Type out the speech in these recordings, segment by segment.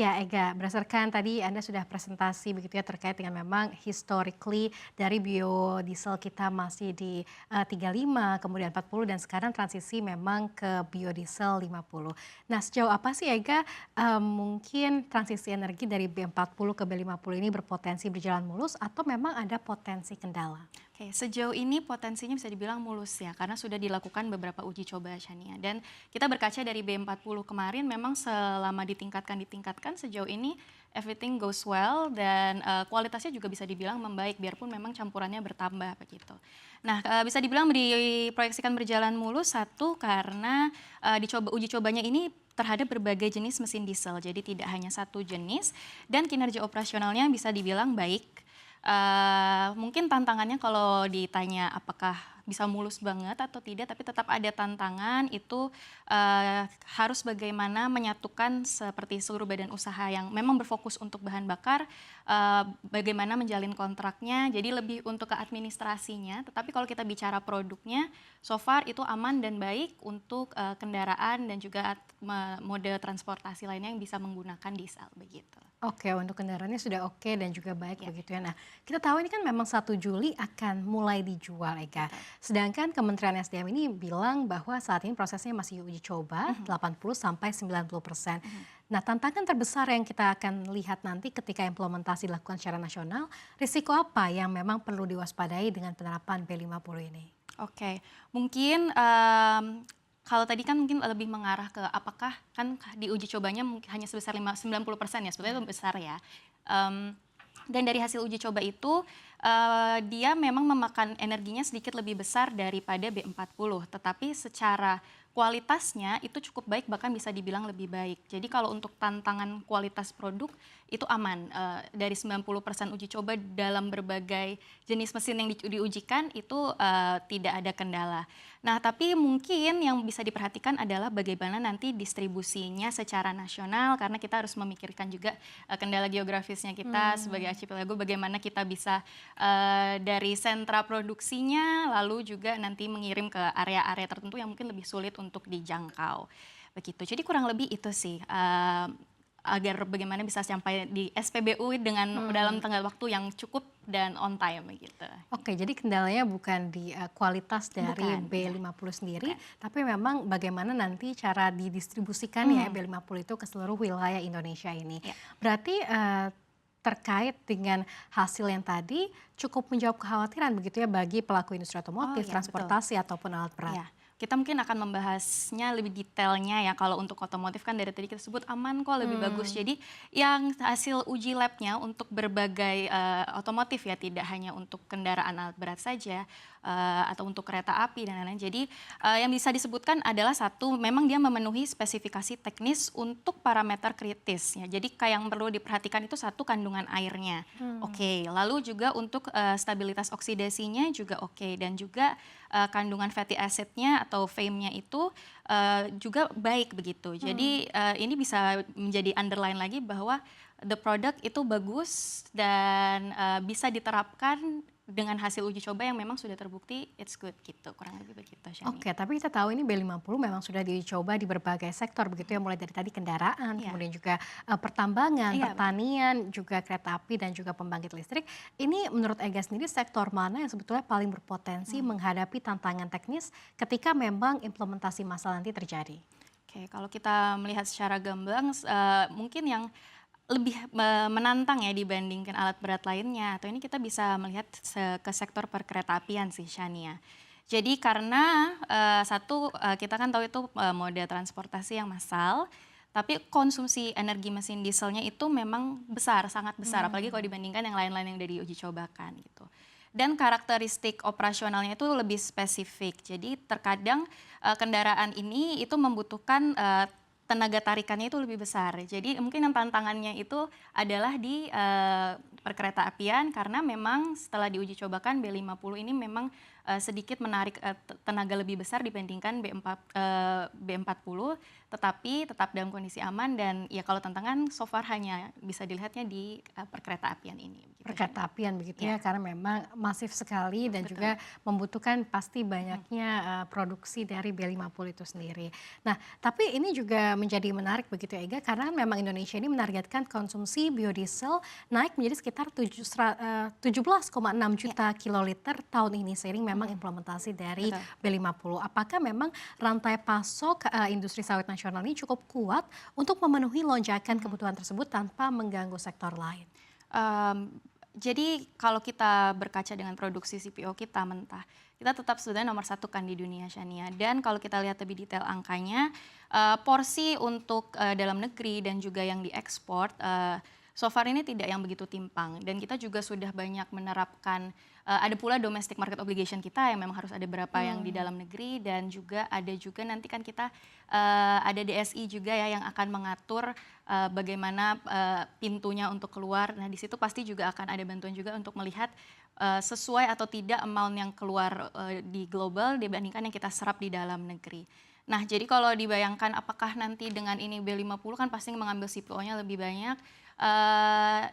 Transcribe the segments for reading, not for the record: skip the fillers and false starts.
Ya, Ega, berdasarkan tadi Anda sudah presentasi begitu ya terkait dengan memang historically dari biodiesel kita masih di 35, kemudian 40 dan sekarang transisi memang ke biodiesel 50. Nah, sejauh apa sih Ega mungkin transisi energi dari B40 ke B50 ini berpotensi berjalan mulus atau memang ada potensi kendala? Oke, sejauh ini potensinya bisa dibilang mulus ya, karena sudah dilakukan beberapa uji coba Shania. Dan kita berkaca dari B40 kemarin, memang selama ditingkatkan sejauh ini everything goes well dan kualitasnya juga bisa dibilang membaik, biarpun memang campurannya bertambah begitu. Nah, bisa dibilang diproyeksikan berjalan mulus satu karena uji cobanya ini terhadap berbagai jenis mesin diesel, jadi tidak hanya satu jenis dan kinerja operasionalnya bisa dibilang baik. Mungkin tantangannya kalau ditanya apakah bisa mulus banget atau tidak, tapi tetap ada tantangan itu harus bagaimana menyatukan seperti seluruh badan usaha yang memang berfokus untuk bahan bakar, bagaimana menjalin kontraknya, jadi lebih untuk ke administrasinya. Tetapi kalau kita bicara produknya, so far itu aman dan baik untuk kendaraan dan juga mode transportasi lainnya yang bisa menggunakan diesel begitu. Oke, untuk kendaraannya sudah oke dan juga baik Ya, begitu ya. Nah, kita tahu ini kan memang 1 Juli akan mulai dijual, Eka. betul. Sedangkan Kementerian SDM ini bilang bahwa saat ini prosesnya masih uji coba Mhm, 80 sampai 90%. mhm. Nah, tantangan terbesar yang kita akan lihat nanti ketika implementasi dilakukan secara nasional, risiko apa yang memang perlu diwaspadai dengan penerapan B50 ini? Oke, mungkin, kalau tadi kan mungkin lebih mengarah ke apakah kan di uji cobanya hanya sebesar 90% ya, sebetulnya itu besar ya. Mmm, dan dari hasil uji coba itu, dia memang memakan energinya sedikit lebih besar daripada B40, tetapi secara kualitasnya itu cukup baik, bahkan bisa dibilang lebih baik. Jadi kalau untuk tantangan kualitas produk, itu aman, dari 90% uji coba dalam berbagai jenis mesin yang diujikan itu, tidak ada kendala. Nah, tapi mungkin yang bisa diperhatikan adalah bagaimana nanti distribusinya secara nasional, karena kita harus memikirkan juga, kendala geografisnya kita sebagai Hmm. archipelago, bagaimana kita bisa, dari sentra produksinya, lalu juga nanti mengirim ke area-area tertentu yang mungkin lebih sulit untuk dijangkau, begitu. Jadi kurang lebih itu sih, agar bagaimana bisa sampai di SPBU dengan dalam Hmm. tenggat waktu yang cukup dan on time, begitu. Oke, jadi kendalanya bukan di kualitas dari Bukan, iya, B50 sendiri, bukan. tapi memang bagaimana nanti cara didistribusikannya ya Mhm, B50 itu ke seluruh wilayah Indonesia ini. iya. Berarti terkait dengan hasil yang tadi cukup menjawab kekhawatiran begitu ya bagi pelaku industri Oh otomotif, ya, betul. transportasi ataupun alat berat. Ya, kita mungkin akan membahasnya lebih detailnya ya, kalau untuk otomotif kan dari tadi kita sebut aman kok, lebih bagus. Hmm. Jadi yang hasil uji labnya untuk berbagai otomotif ya, tidak hanya untuk kendaraan alat berat saja, atau untuk kereta api dan lain-lain. Jadi yang bisa disebutkan adalah satu, memang dia memenuhi spesifikasi teknis untuk parameter kritis ya. Jadi kayak yang perlu diperhatikan itu satu, kandungan airnya. Hmm. Oke, lalu juga untuk stabilitas oksidasinya juga oke, dan juga kandungan fatty acid-nya atau fame-nya itu juga baik begitu. Hmm. Jadi ini bisa menjadi underline lagi bahwa the product itu bagus dan bisa diterapkan dengan hasil uji coba yang memang sudah terbukti it's good gitu, kurang lebih begitu, Shani. Oke, tapi kita tahu ini B50 memang sudah dicoba di berbagai sektor begitu ya, mulai dari tadi kendaraan, Iya, kemudian juga pertambangan, iya betul. pertanian, juga kereta api dan juga pembangkit listrik. Ini menurut Ega sendiri sektor mana yang sebetulnya paling berpotensi Hmm. menghadapi tantangan teknis ketika memang implementasi massal nanti terjadi? Oke, kalau kita melihat secara gamblang, mungkin yang lebih menantang ya dibandingkan alat berat lainnya, atau ini kita bisa melihat ke sektor perkeretaapian sih, Shania. Jadi karena satu, kita kan tahu itu mode transportasi yang massal, tapi konsumsi energi mesin dieselnya itu memang besar, sangat besar, apalagi kalau Hmm. dibandingkan yang lain-lain yang udah diuji cobakan gitu. Dan karakteristik operasionalnya itu lebih spesifik. Jadi terkadang kendaraan ini itu membutuhkan tenaga tarikannya itu lebih besar. Jadi mungkin yang tantangannya itu adalah di perkeretaapian, karena memang setelah diuji cobakan B50 ini memang sedikit menarik tenaga lebih besar dibandingkan B40, tetapi tetap dalam kondisi aman dan ya kalau tantangan so far hanya bisa dilihatnya di perkeretaapian ini. begitu, Shani. Perkereta apian begitu ya, Ya, karena memang masif sekali dan betul. juga membutuhkan pasti banyaknya produksi dari B50 itu sendiri. Nah, tapi ini juga menjadi menarik begitu ya Ega, karena memang Indonesia ini menargetkan konsumsi biodiesel naik menjadi sekitar 17,6 Ya, juta kiloliter tahun ini seiring memang mhm, implementasi dari betul. B50. Apakah memang rantai pasok industri sawit nasional ini cukup kuat untuk memenuhi lonjakan Mhm. kebutuhan tersebut tanpa mengganggu sektor lain? Jadi kalau kita berkaca dengan produksi CPO kita mentah, kita tetap sebenarnya nomor satu kan di dunia, Shania. Dan kalau kita lihat lebih detail angkanya, porsi untuk dalam negeri dan juga yang diekspor, so far ini tidak yang begitu timpang. Dan kita juga sudah banyak menerapkan, ada pula domestic market obligation kita yang memang harus ada berapa yang di Hmm. dalam negeri, dan juga ada juga nanti kan kita ada DSI juga ya yang akan mengatur bagaimana pintunya untuk keluar. Nah, di situ pasti juga akan ada bantuan juga untuk melihat sesuai atau tidak amount yang keluar di global dibandingkan yang kita serap di dalam negeri. Nah, jadi kalau dibayangkan apakah nanti dengan ini B50 kan pasti mengambil CPO-nya lebih banyak, eh,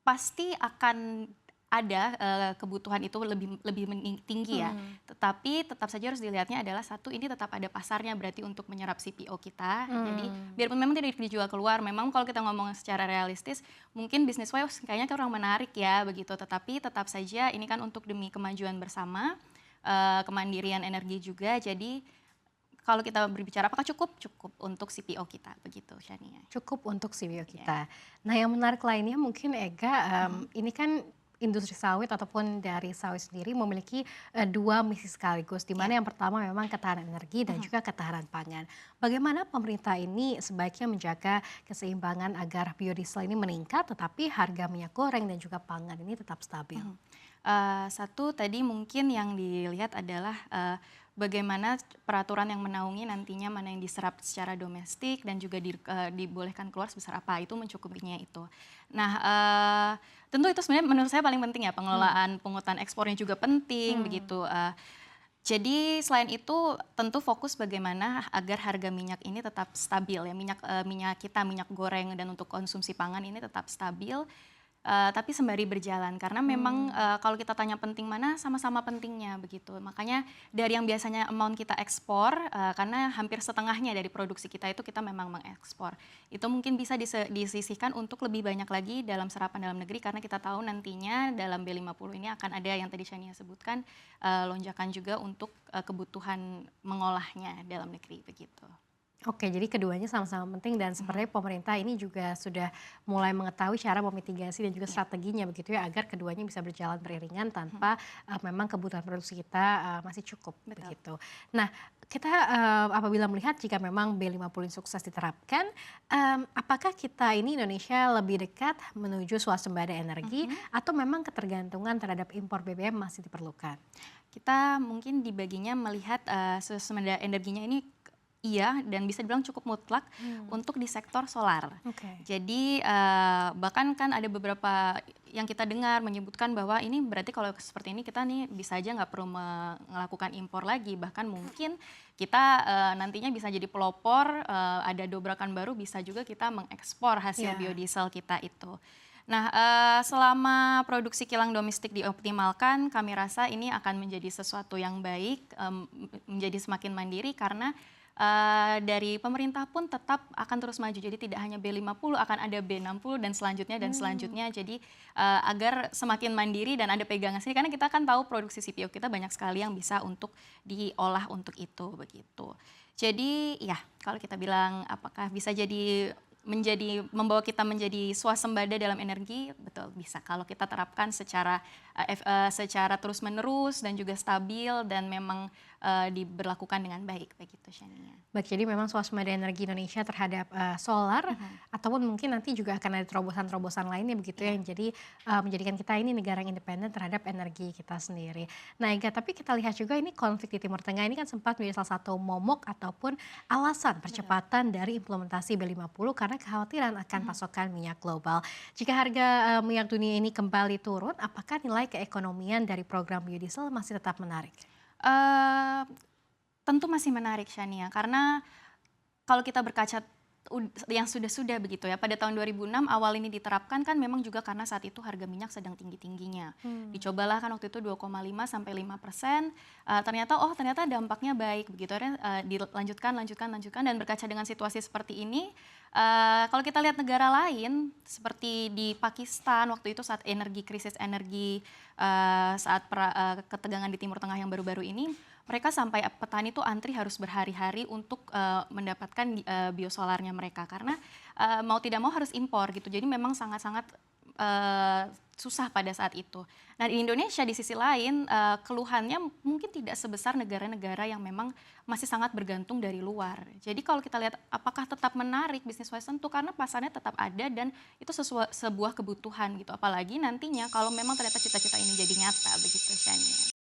pasti akan ada kebutuhan itu lebih lebih tinggi ya. Hmm. Tetapi tetap saja harus dilihatnya adalah satu, ini tetap ada pasarnya berarti untuk menyerap CPO kita. Jadi Hmm. biarpun memang tidak dijual keluar, memang kalau kita ngomong secara realistis, mungkin bisnis wise kayaknya kurang menarik ya begitu. Tetapi tetap saja ini kan untuk demi kemajuan bersama, kemandirian energi juga. Jadi kalau kita berbicara apakah cukup? Cukup untuk CPO kita begitu, Shania. Cukup untuk CBO Ya. kita. Nah, yang menarik lainnya mungkin Ega, Mhm, ini kan industri sawit ataupun dari sawit sendiri memiliki dua misi sekaligus, di ya. mana yang pertama memang ketahanan energi dan Mhm. juga ketahanan pangan. Bagaimana pemerintah ini sebaiknya menjaga keseimbangan agar biodiesel ini meningkat, tetapi harga minyak goreng dan juga pangan ini tetap stabil? Mhm. Satu tadi mungkin yang dilihat adalah, bagaimana peraturan yang menaungi nantinya mana yang diserap secara domestik dan juga dibolehkan keluar sebesar apa, itu mencukupinya itu. Nah, tentu itu sebenarnya menurut saya paling penting ya, Hmm. pengelolaan pungutan ekspornya juga penting Hmm. begitu. Jadi selain itu tentu fokus bagaimana agar harga minyak ini tetap stabil ya, minyak kita, minyak goreng dan untuk konsumsi pangan ini tetap stabil. Tapi sembari berjalan karena memang, Hmm. kalau kita tanya penting mana, sama-sama pentingnya begitu. Makanya dari yang biasanya amount kita ekspor, karena hampir setengahnya dari produksi kita itu kita memang mengekspor. Itu mungkin bisa disisihkan untuk lebih banyak lagi dalam serapan dalam negeri karena kita tahu nantinya dalam B50 ini akan ada yang tadi Shania sebutkan, lonjakan juga untuk, kebutuhan mengolahnya dalam negeri begitu. Oke, jadi keduanya sama-sama penting dan Mhm, sepertinya pemerintah ini juga sudah mulai mengetahui cara memitigasi dan juga iya, strateginya begitu ya agar keduanya bisa berjalan beriringan mhm, tanpa memang kebutuhan produksi kita masih cukup betul, begitu. Nah, kita apabila melihat jika memang B50 ini sukses diterapkan, apakah kita ini Indonesia lebih dekat menuju swasembada energi mhm. atau memang ketergantungan terhadap impor BBM masih diperlukan? Kita mungkin dibaginya melihat, swasembada energinya ini iya dan bisa dibilang cukup mutlak Hmm. untuk di sektor solar. Oke. Jadi, bahkan kan ada beberapa yang kita dengar menyebutkan bahwa ini berarti kalau seperti ini kita nih bisa aja nggak perlu melakukan impor lagi, bahkan mungkin kita, nantinya bisa jadi pelopor, ada dobrakan baru bisa juga kita mengekspor hasil Ya. biodiesel kita itu. Nah, selama produksi kilang domestik dioptimalkan, kami rasa ini akan menjadi sesuatu yang baik, menjadi semakin mandiri karena, dari pemerintah pun tetap akan terus maju. Jadi tidak hanya B50, akan ada B60 dan selanjutnya dan Hmm. selanjutnya. Jadi, agar semakin mandiri dan ada pegangan sendiri, karena kita kan tahu produksi CPO kita banyak sekali yang bisa untuk diolah untuk itu, begitu. Jadi ya, kalau kita bilang apakah bisa jadi membawa kita menjadi swasembada dalam energi, betul bisa kalau kita terapkan secara terus-menerus dan juga stabil dan memang, diberlakukan dengan baik begitu, Shania. Baik, jadi memang swasembada energi Indonesia terhadap solar Mhm, ataupun mungkin nanti juga akan ada terobosan-terobosan lainnya begitu ya iya, yang jadi menjadikan kita ini negara yang independen terhadap energi kita sendiri. Nah, Ega, tapi kita lihat juga ini konflik di Timur Tengah ini kan sempat menjadi salah satu momok ataupun alasan betul. percepatan dari implementasi B50 karena kekhawatiran akan Mhm. pasokan minyak global. Jika harga minyak dunia ini kembali turun, apakah nilai keekonomian dari program biodiesel masih tetap menarik? Eee, Tentu masih menarik, Shania, karena kalau kita berkaca yang sudah-sudah begitu ya. Pada tahun 2006 awal ini diterapkan kan memang juga karena saat itu harga minyak sedang tinggi-tingginya. Dicobalah kan waktu itu 2,5 sampai 5%, ternyata dampaknya baik begitu. Akhirnya dilanjutkan dan berkaca dengan situasi seperti ini, kalau kita lihat negara lain seperti di Pakistan waktu itu saat krisis energi, ketegangan di Timur Tengah yang baru-baru ini, mereka sampai petani itu antri harus berhari-hari untuk mendapatkan biosolarnya mereka karena mau tidak mau harus impor gitu. Jadi memang sangat-sangat susah pada saat itu. Nah di Indonesia di sisi lain keluhannya mungkin tidak sebesar negara-negara yang memang masih sangat bergantung dari luar. Jadi kalau kita lihat apakah tetap menarik bisnis wise, tentu karena pasarnya tetap ada dan itu sebuah kebutuhan gitu. Apalagi nantinya kalau memang ternyata cita-cita ini jadi nyata begitu Shania.